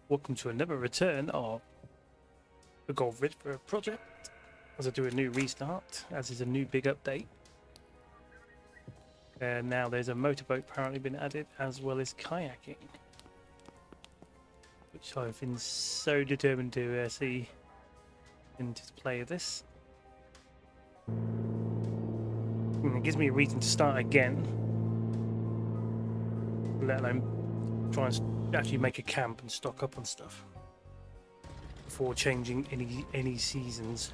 Welcome to another return of the Gold River project. As I do a new restart, as is a new big update. And now there's a motorboat apparently been added, as well as kayaking, which I've been so determined to see into play of this. And it gives me a reason to start again, let alone try and actually make a camp and stock up on stuff before changing any seasons.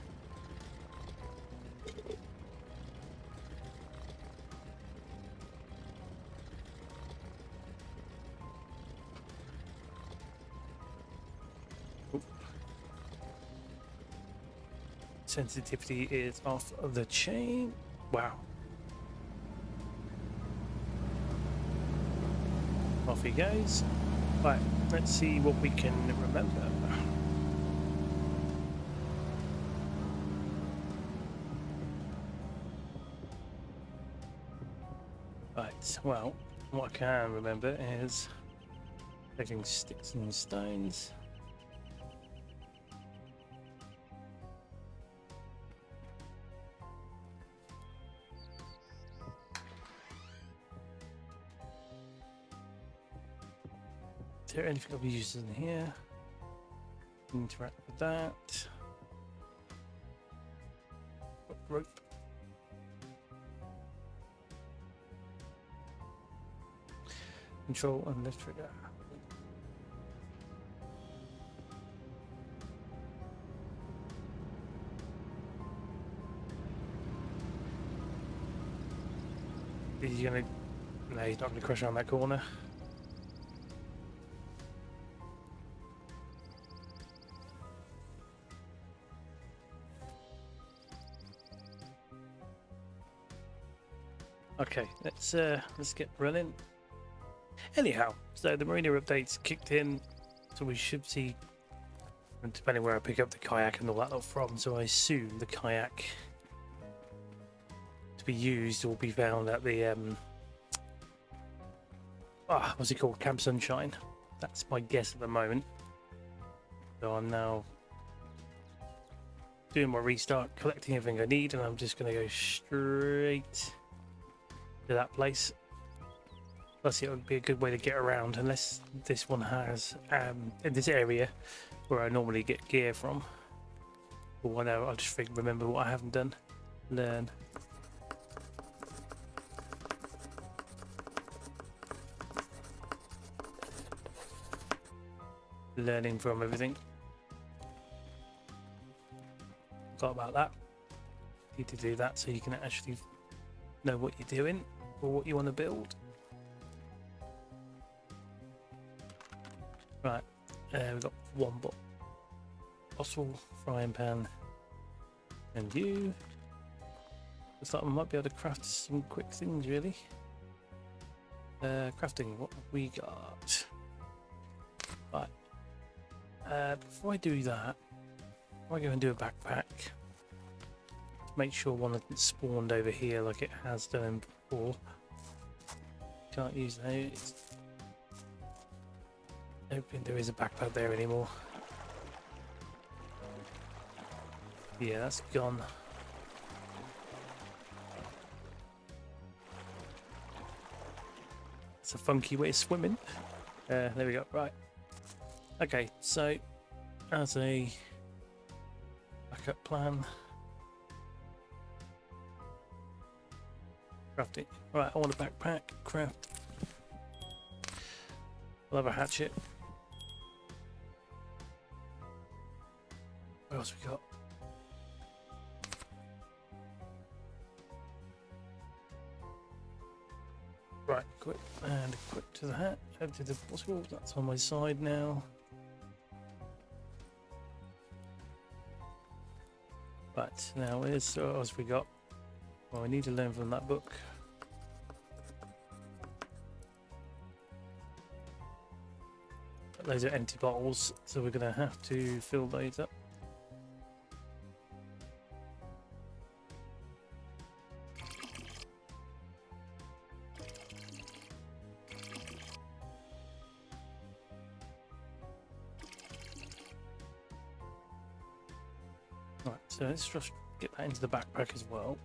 Oop. Sensitivity is off of the chain. Wow. Off he goes. Right, let's see what we can remember. Right, well, what I can remember is taking sticks and stones. Is there anything I'll be using here? Interact with that. Rope. Control and lift trigger. Is he gonna? No, he's not gonna crush around that corner. Okay, let's get running. Anyhow, so the Marina updates kicked in, so we should see, depending where I pick up the kayak and all that lot from, so I assume the kayak to be used will be found at the what's it called, Camp Sunshine. That's my guess at the moment. So I'm now doing my restart, collecting everything I need, and I'm just going to go straight to that place. Plus, it would be a good way to get around, unless this one has in this area where I normally get gear from. Or whatever, I'll just remember what I haven't done. Learn. Learning from everything. Forgot about that. Need to do that so you can actually know what you're doing or what you want to build. Right, we've got one bottle, frying pan, and you. Looks like I might be able to craft some quick things, really. Crafting, what have we got? Right, before I do that, I go and do a backpack. Make sure one hasn't spawned over here like it has done before. Can't use those. I don't think there is a backpack there anymore. Yeah, that's gone. It's a funky way of swimming. There we go. Right. Okay, so as a backup plan, craft it. Right, I want a backpack. Craft. I'll have a hatchet. What else we got? Right, equip and equip to the hat. Empty the possible. That's on my side now. Right, now what else have we got? Well, we need to learn from that book. Those are empty bottles, so we're going to have to fill those up. Right, so let's just get that into the backpack as well.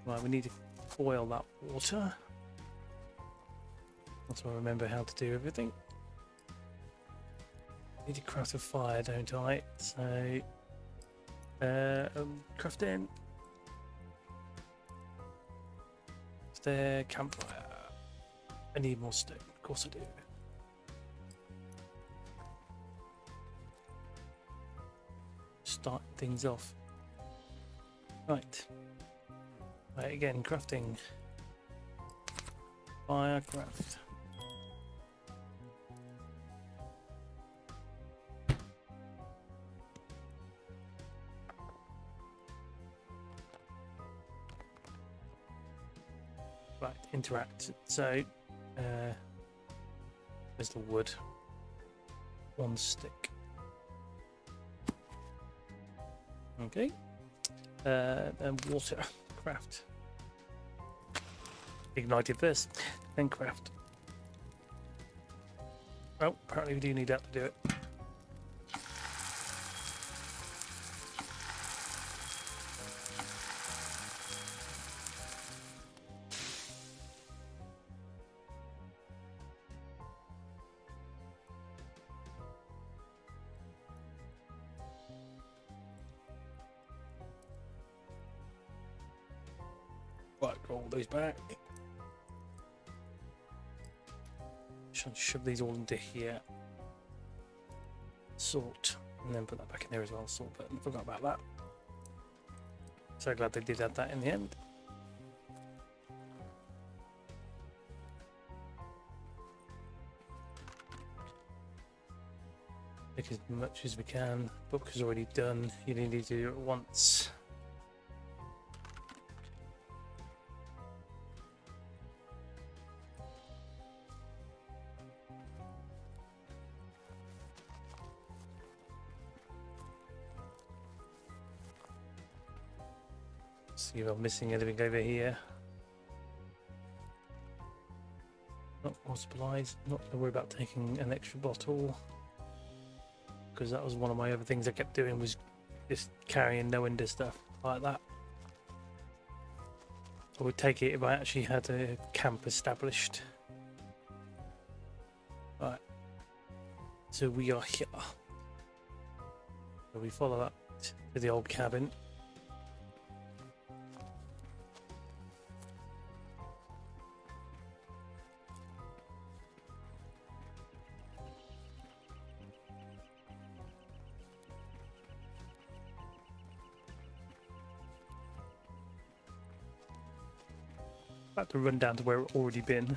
Right, we need to boil that water. Once I remember how to do everything. Need to craft a fire, don't I? So, crafting. Is there campfire? I need more stone. Of course I do. Start things off. Right. Right, again, crafting. Firecraft. Right, interact. So, there's the wood. One stick. Okay. And water. Craft. Ignited first, then craft. Oh, apparently we do need that to do it. Right, roll those back. Shove these all into here. Sort, and then put that back in there as well. Sort button. Forgot about that. So glad they did add that in the end. Take as much as we can. Book is already done. You need to do it once. See if I'm missing anything over here. Not more supplies. Not going to worry about taking an extra bottle, because that was one of my other things I kept doing, was just carrying no end of stuff like that. I would take it if I actually had a camp established. Right. So we are here. So we follow that to the old cabin. To run down to where it's already been.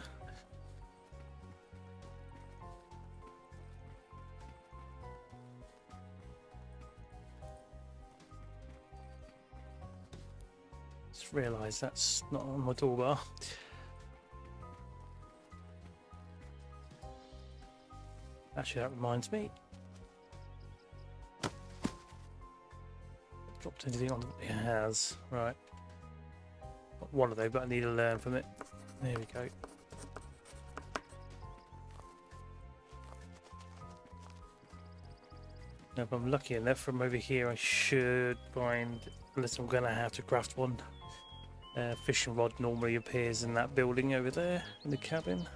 Just realised that's not on my toolbar. Actually, that reminds me. Dropped anything on it? It has. Right. One of those, but I need to learn from it. There we go. Now, if I'm lucky enough, from over here I should find, unless I'm going to have to craft one. Fishing rod normally appears in that building over there, in the cabin.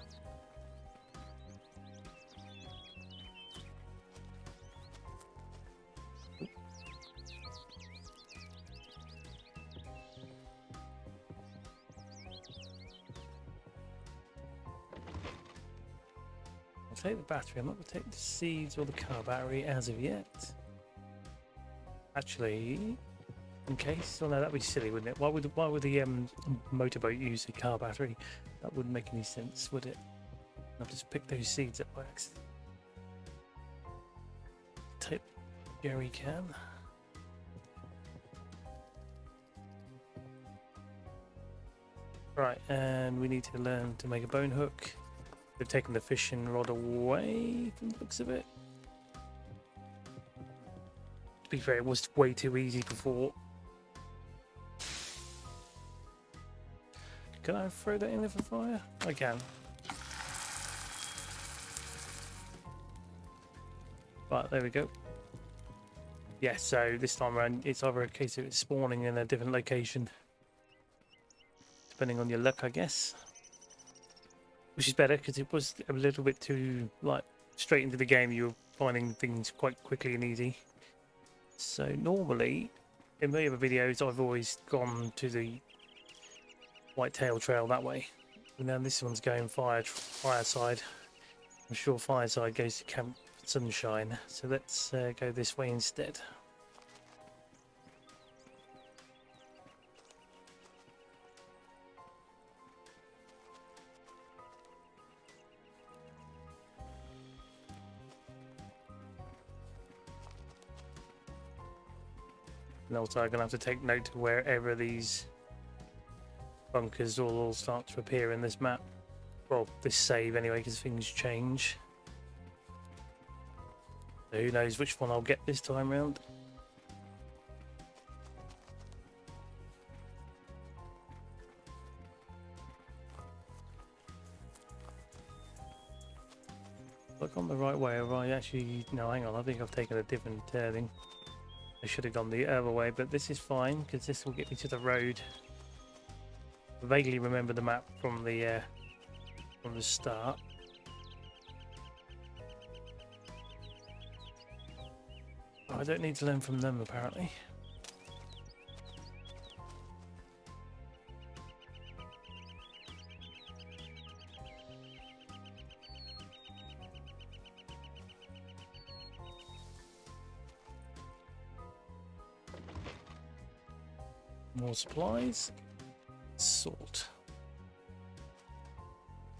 Take the battery. I'm not going to take the seeds or the car battery as of yet. Actually, in case, oh no, that'd be silly, wouldn't it? Why would the motorboat use a car battery? That wouldn't make any sense, would it? I'll just pick those seeds up by accident. Take the jerry can. Right, and we need to learn to make a bone hook. They've taken the fishing rod away from the looks of it. To be fair, it was way too easy before. Can I throw that in there for fire? I can. Right, there we go. Yeah, so this time around it's either a case of it's spawning in a different location, depending on your luck, I guess. Which is better because it was a little bit too like straight into the game. You were finding things quite quickly and easy. So normally, in my other videos, I've always gone to the Whitetail Trail that way. And now this one's going Fireside. I'm sure Fireside goes to Camp Sunshine. So let's go this way instead. And also I'm going to have to take note of wherever these bunkers will all start to appear in this map. Well, this save anyway, because things change. So who knows which one I'll get this time round. Look on the right way, or I actually... No, hang on, I think I've taken a different turning. I should have gone the other way, but this is fine because this will get me to the road. I vaguely remember the map from the start. Oh, I don't need to learn from them apparently. More supplies. Salt.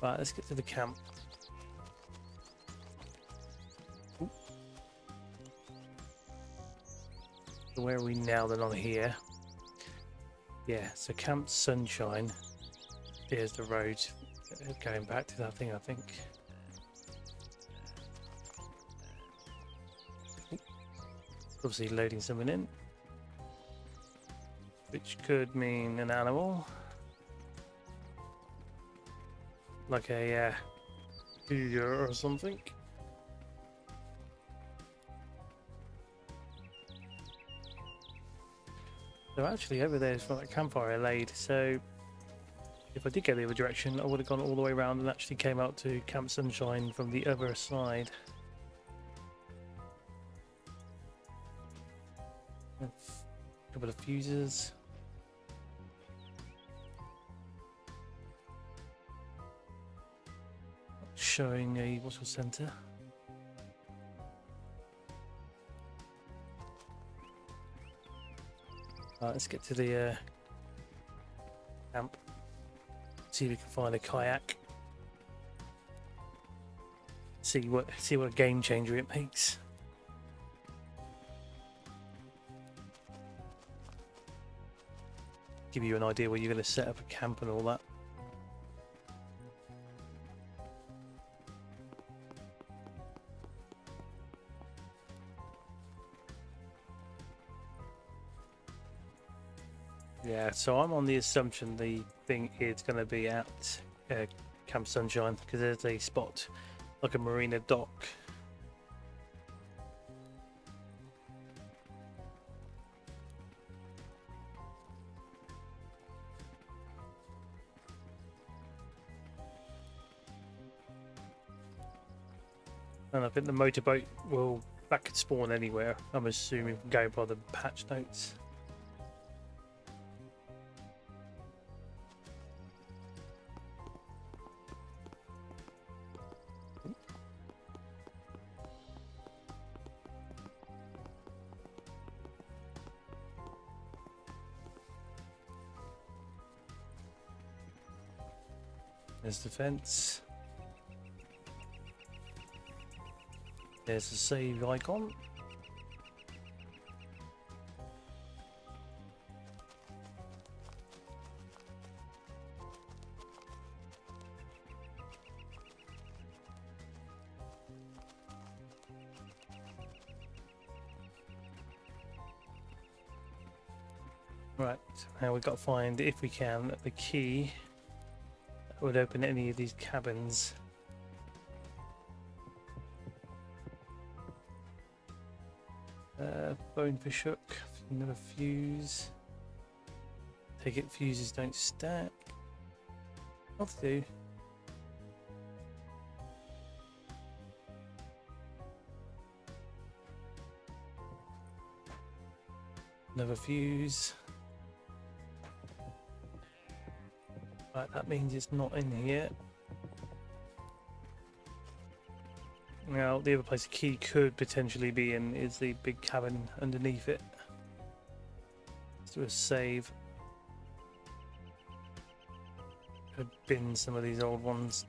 Right, let's get to the camp. Ooh. So where are we now then on here? Yeah, so Camp Sunshine. There's the road going back to that thing, I think. Ooh. Obviously loading something in. Which could mean an animal. Like a cougar or something. So actually over there is for that campfire laid, so if I did go the other direction I would have gone all the way around and actually came out to Camp Sunshine from the other side. A couple of fuses. Showing a water center. Let's get to the camp. See if we can find a kayak. See what game changer it makes. Give you an idea where you're going to set up a camp and all that. Yeah, so I'm on the assumption the thing is going to be at Camp Sunshine because there's a spot like a Marina dock. And I think the motorboat will back spawn anywhere, I'm assuming, going by the patch notes. There's the fence. There's the save icon. Right, now we've got to find, if we can, the key that would open any of these cabins. bonefish hook, another fuse. Take it, fuses don't stack. What to do? Another fuse. Right, that means it's not in here. Now, the other place the key could potentially be in is the big cabin underneath it. Let's do a save. Could bin some of these old ones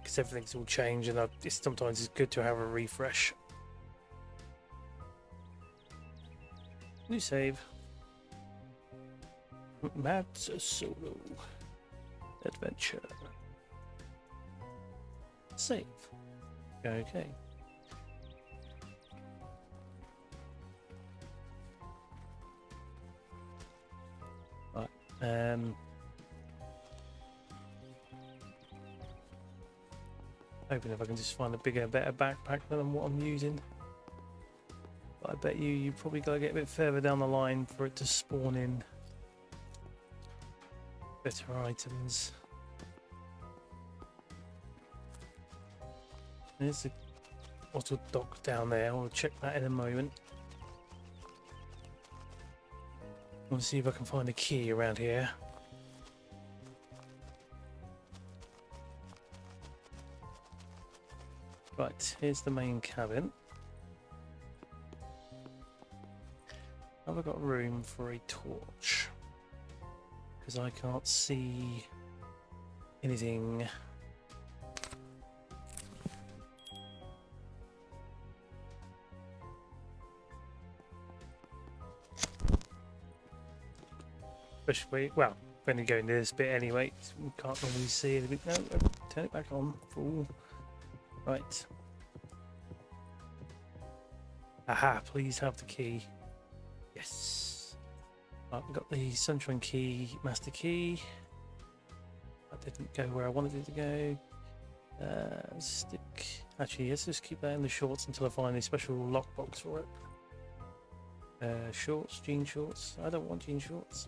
because everything's all changed, and sometimes it's good to have a refresh. New save. MadButterzz solo adventure. Save. Okay. Right. Hoping if I can just find a bigger, better backpack than what I'm using. But I bet you probably got to get a bit further down the line for it to spawn in better items. There's the auto dock down there. I'll check that in a moment. I want to see if I can find a key around here. Right, here's the main cabin. Have I got room for a torch? Because I can't see anything. Especially, well, when you go into this bit anyway, we can't normally see anything. No, turn it back on. Fool. Right. Aha, please have the key. Yes. Right, we've got the sunshine key, master key. That didn't go where I wanted it to go. Stick. Actually, let's just keep that in the shorts until I find a special lockbox for it. Shorts, jean shorts. I don't want jean shorts.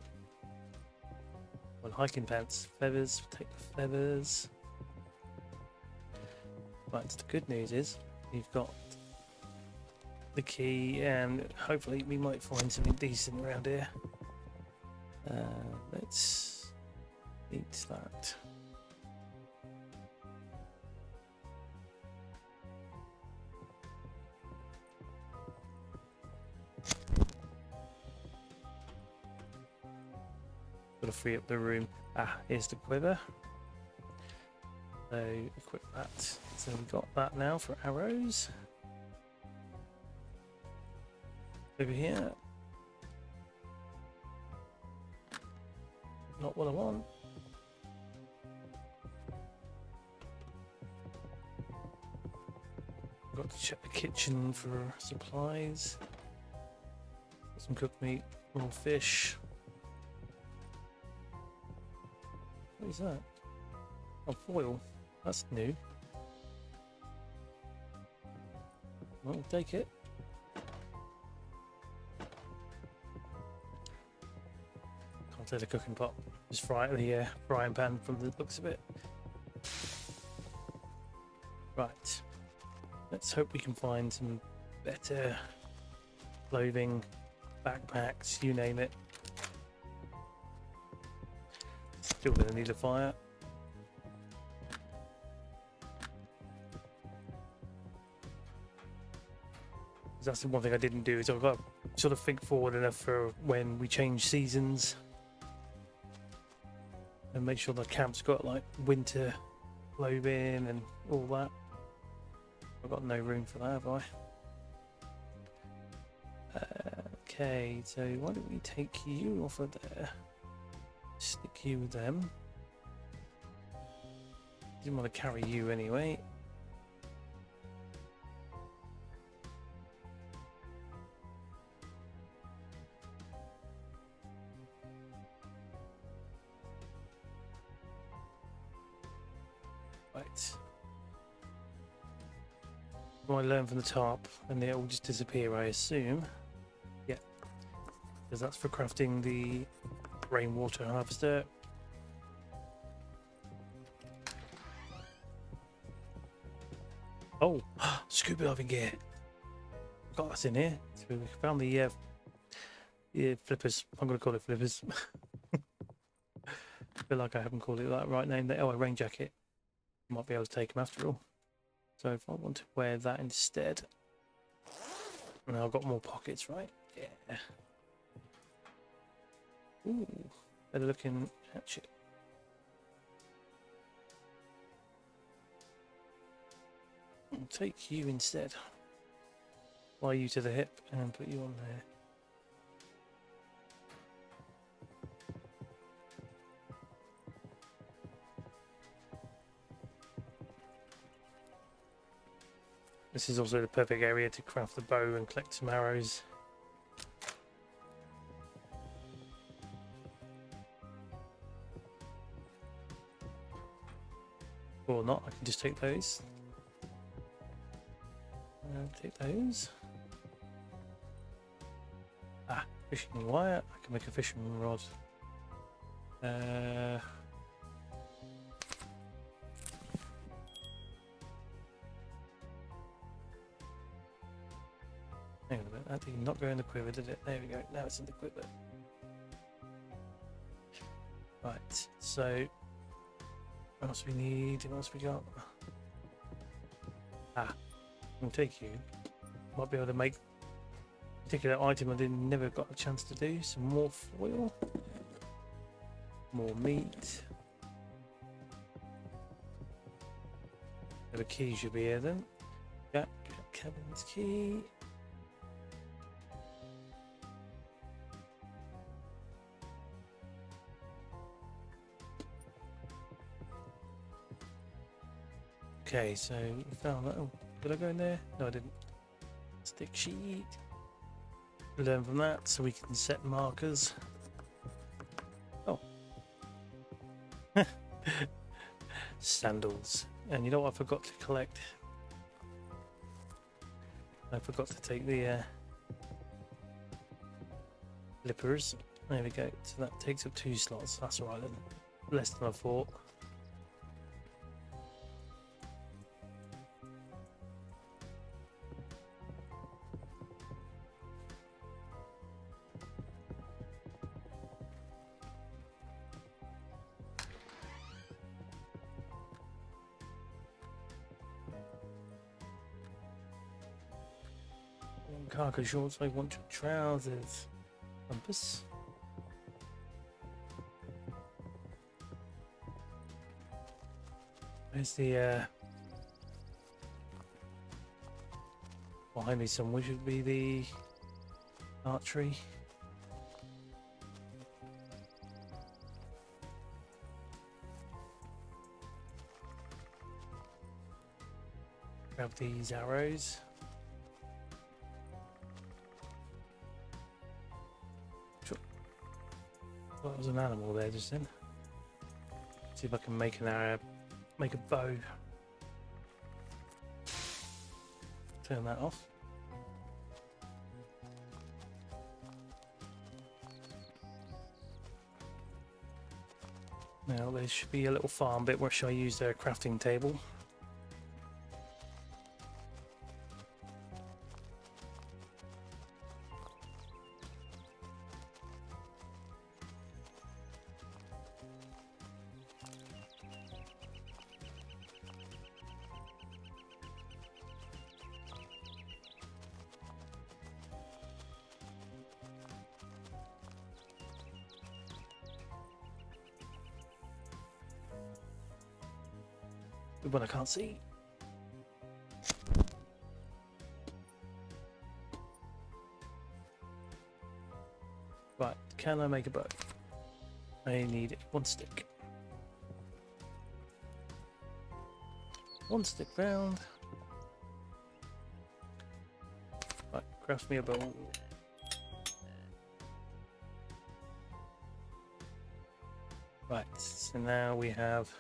Well, hiking pants. Feathers. Take the feathers. Right, the good news is you've got the key, and hopefully we might find something decent around here. Let's eat that. Gotta free up the room. Ah, here's the quiver. So equip that. So we've got that now for arrows. Over here. Not what I want. Got to check the kitchen for supplies. Got some cooked meat, more fish. What is that? Oh, foil. That's new. Well, take it. Can't take the cooking pot. Just fry it in the frying pan from the looks of it. Right. Let's hope we can find some better clothing, backpacks, you name it. Still gonna need a fire. That's the one thing I didn't do, is I've got to sort of think forward enough for when we change seasons and make sure the camp's got like winter clothing and all that. I've got no room for that, have I? Okay, so why don't we take you off of there? Stick you with them. Didn't want to carry you anyway. Right. I learn from the top, and it will just disappear, I assume. Yeah, because that's for crafting the rainwater harvester. Oh, scuba diving gear. Got us in here. So we found the flippers. I'm going to call it flippers. I feel like I haven't called it that right name. Oh, a rain jacket. Might be able to take them after all. So if I want to wear that instead, and I've got more pockets, right? Yeah. Ooh, better looking hatchet. I'll take you instead. Fly you to the hip and put you on there. This is also the perfect area to craft the bow and collect some arrows. Or not, I can just take those. Take those. Ah, fishing wire. I can make a fishing rod. Hang on a minute, that did not go in the quiver, did it? There we go, now it's in the quiver. Right, so what else we need? What else we got? Ah, I'll take you. Might be able to make a particular item I never got a chance to do. Some more foil, more meat. The key should be here then. Yeah, cabin's key. Okay, so we found that. Oh, did I go in there? No, I didn't. Stick sheet. Learn from that so we can set markers. Oh. Sandals. And you know what I forgot to collect? I forgot to take the flippers. There we go. So that takes up 2 slots. That's alright then. Less than I thought. Cargo shorts, I want your trousers. Compass. Where's the behind me somewhere should be the archery. Grab these arrows. That was an animal there just then. See if I can make an arrow, make a bow. Turn that off. Now there should be a little farm bit where I use their crafting table. But I can't see. Right, can I make a bow? I need 1 stick. 1 stick round. Right, craft me a bow. Right, so now we have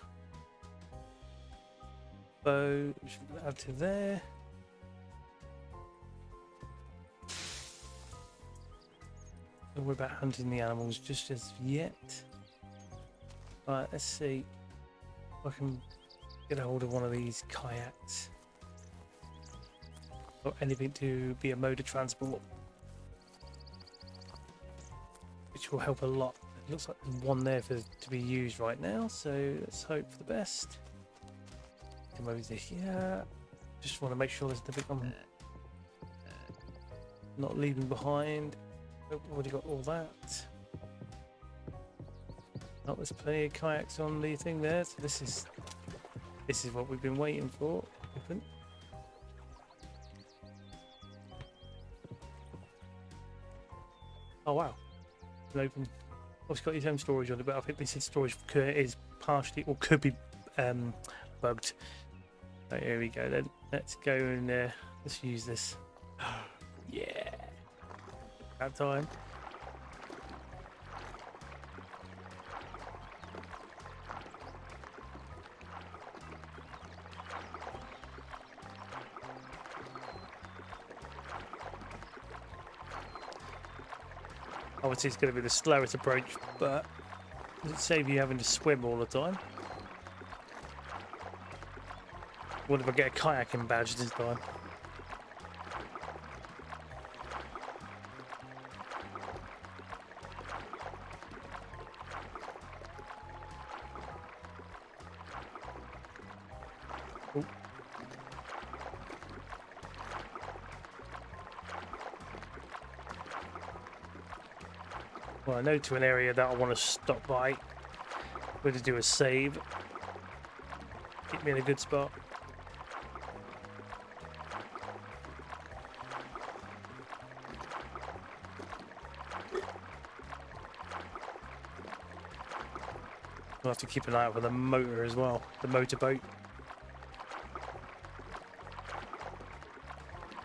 bow, which we'll add to there. Don't worry about hunting the animals just as yet. Right, let's see if I can get a hold of one of these kayaks or anything to be a mode of transport, which will help a lot. It looks like there's one there to be used right now, so let's hope for the best. Come over to here. Just want to make sure there's nothing I'm not leaving behind. Oh, already got all that. Oh, there's plenty of kayaks on the thing there, so this is what we've been waiting for. Open. Oh wow, it's open. Oh, it's got its own storage on it, but I think this is storage is partially or could be bugged. So here we go then. Let's go and let's use this. Yeah, that time. Obviously it's going to be the slowest approach, but does it save you having to swim all the time? What if I get a kayaking badge this time? Ooh. Well, I know to an area that I want to stop by. We're going to do a save. Keep me in a good spot. We'll have to keep an eye out for the motor as well, the motorboat.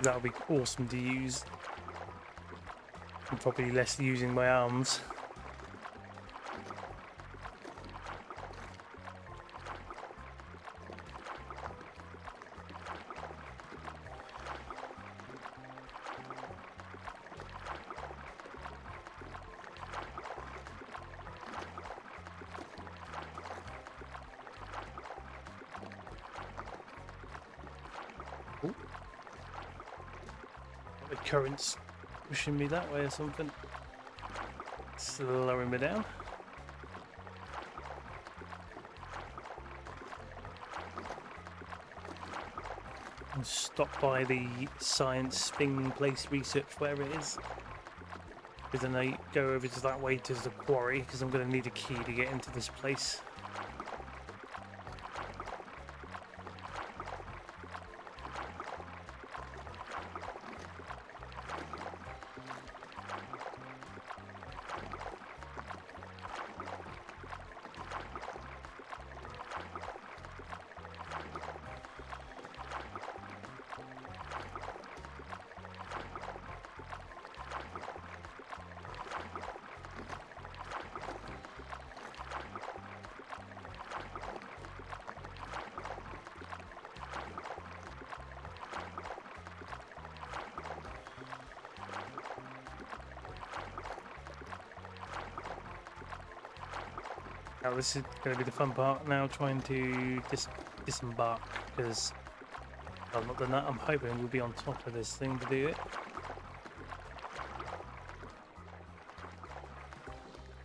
That'll be awesome to use. I'm probably less using my arms. Ooh. The current's pushing me that way or something. Slowing me down. And stop by the science spin place research, wherever it is. Because then I go over to that way to the quarry, because I'm going to need a key to get into this place. Now this is going to be the fun part now, trying to disembark, because I've not done that. I'm hoping we'll be on top of this thing to do it.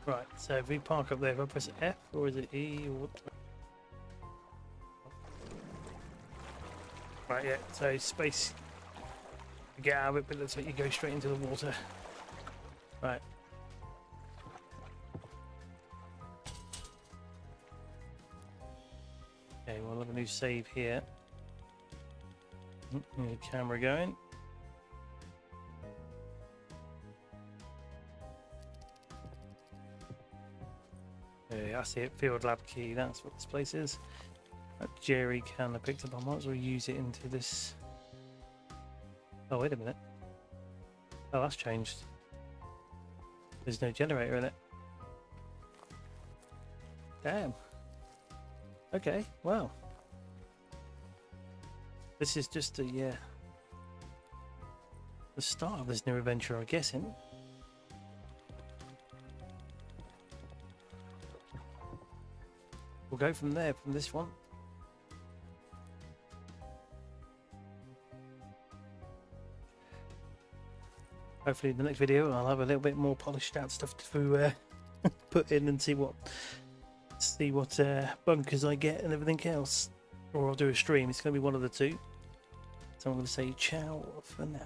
Right, so if we park up there, if I press F or is it E or what? Right, yeah, so space to get out of it, but looks like you go straight into the water. Right. Okay, we'll have a new save here. New camera going. Yeah, I see it. Field lab key. That's what this place is. That jerry can I picked up. I might as well use it into this. Oh, wait a minute. Oh, that's changed. There's no generator in it. Damn. Okay, wow. This is just the start of this new adventure, I'm guessing. we'll go from there, from this one. Hopefully in the next video I'll have a little bit more polished out stuff to put in and see what bunkers I get and everything else. Or I'll do a stream. It's going to be one of the two. So I'm going to say ciao for now.